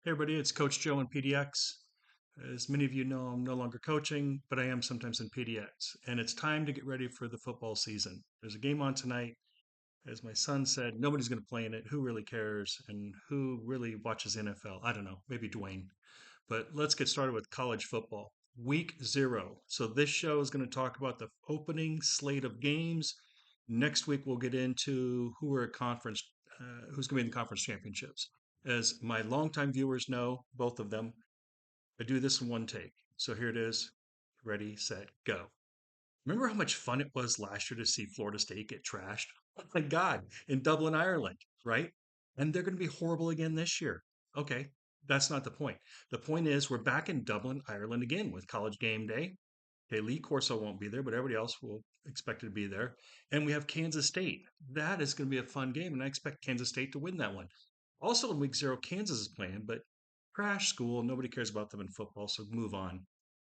Hey everybody, it's Coach Joe in PDX. As many of you know, I'm no longer coaching, but I am sometimes in PDX. And it's time to get ready for the football season. There's a game on tonight. As my son said, nobody's going to play in it. Who really cares? And who really watches NFL? I don't know, maybe Dwayne. But let's get started with college football. Week 0. So this show is going to talk about the opening slate of games. Next week, we'll get into who's going to be in the conference championships. As my longtime viewers know, both of them, I do this in one take. So here it is. Ready, set, go. Remember how much fun it was last year to see Florida State get trashed? Oh my God, in Dublin, Ireland, right? And they're going to be horrible again this year. Okay, that's not the point. The point is, we're back in Dublin, Ireland again with college game day. Okay, Lee Corso won't be there, but everybody else will expect to be there. And we have Kansas State. That is going to be a fun game, and I expect Kansas State to win that one. Also in week 0, Kansas is playing, but crash school. Nobody cares about them in football, so move on.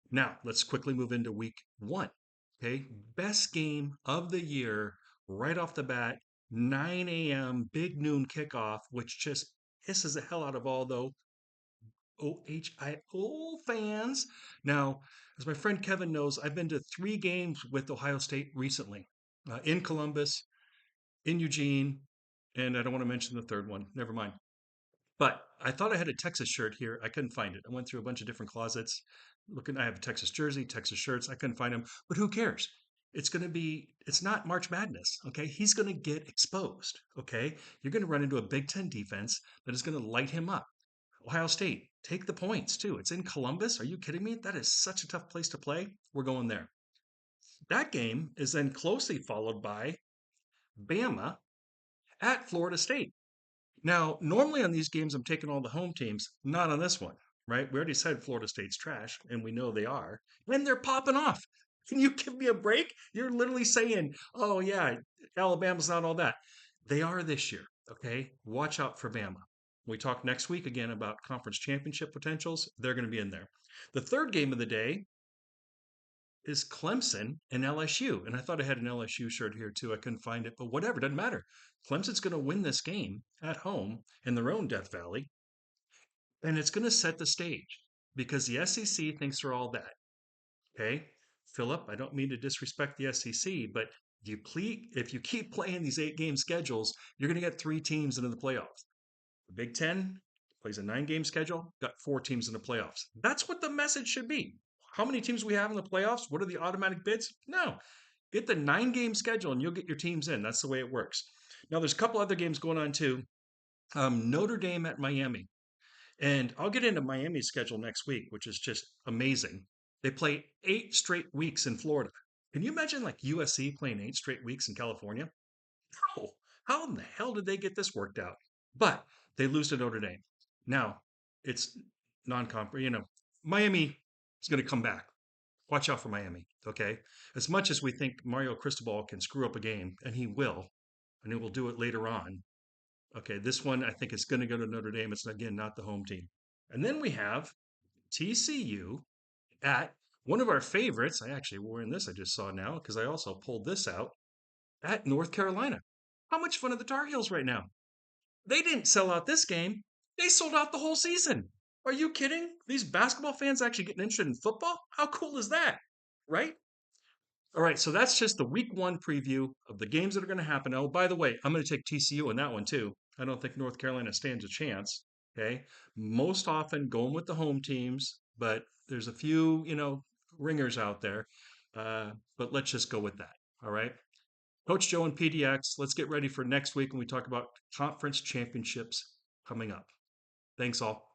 Now, let's quickly move into week 1. Okay, best game of the year right off the bat, 9 a.m., big noon kickoff, which just pisses the hell out of all those OHIO fans. Now, as my friend Kevin knows, I've been to 3 games with Ohio State recently, in Columbus, in Eugene, and I don't want to mention the third one. Never mind. But I thought I had a Texas shirt here. I couldn't find it. I went through a bunch of different closets looking. I have a Texas jersey, Texas shirts. I couldn't find them. But who cares? It's not March Madness. Okay. He's going to get exposed. Okay. You're going to run into a Big Ten defense that is going to light him up. Ohio State, take the points too. It's in Columbus. Are you kidding me? That is such a tough place to play. We're going there. That game is then closely followed by Bama at Florida State. Now, normally on these games, I'm taking all the home teams, not on this one, right? We already said Florida State's trash, and we know they are, and they're popping off. Can you give me a break? You're literally saying, oh, yeah, Alabama's not all that. They are this year, okay? Watch out for Bama. We talk next week again about conference championship potentials. They're going to be in there. The third game of the day is Clemson and LSU. And I thought I had an LSU shirt here too. I couldn't find it, but whatever, doesn't matter. Clemson's going to win this game at home in their own Death Valley, and it's going to set the stage because the SEC thinks they're all that. Okay, Philip, I don't mean to disrespect the SEC, but if you keep playing these 8-game schedules, you're going to get 3 teams into the playoffs. The Big Ten plays a 9-game schedule, got 4 teams in the playoffs. That's what the message should be. How many teams we have in the playoffs? What are the automatic bids? No, get the 9-game schedule and you'll get your teams in. That's the way it works. Now, there's a couple other games going on too. Notre Dame at Miami. And I'll get into Miami's schedule next week, which is just amazing. They play 8 straight weeks in Florida. Can you imagine like USC playing 8 straight weeks in California? Oh, how in the hell did they get this worked out? But they lose to Notre Dame. Now, it's non-conference, Miami is going to come back. Watch out for Miami, okay? As much as we think Mario Cristobal can screw up a game, and he will do it later on. Okay, this one I think is going to go to Notre Dame. It's again not the home team. And then we have TCU at one of our favorites. I actually wore in this I just saw now because I also pulled this out at North Carolina. How much fun are the Tar Heels right now? They didn't sell out this game. They sold out the whole season. Are you kidding? These basketball fans actually getting interested in football? How cool is that? Right? All right, so that's just the week 1 preview of the games that are going to happen. Oh, by the way, I'm going to take TCU in that one too. I don't think North Carolina stands a chance. Okay. Most often going with the home teams, but there's a few, ringers out there. But let's just go with that. All right. Coach Joe and PDX, let's get ready for next week when we talk about conference championships coming up. Thanks all.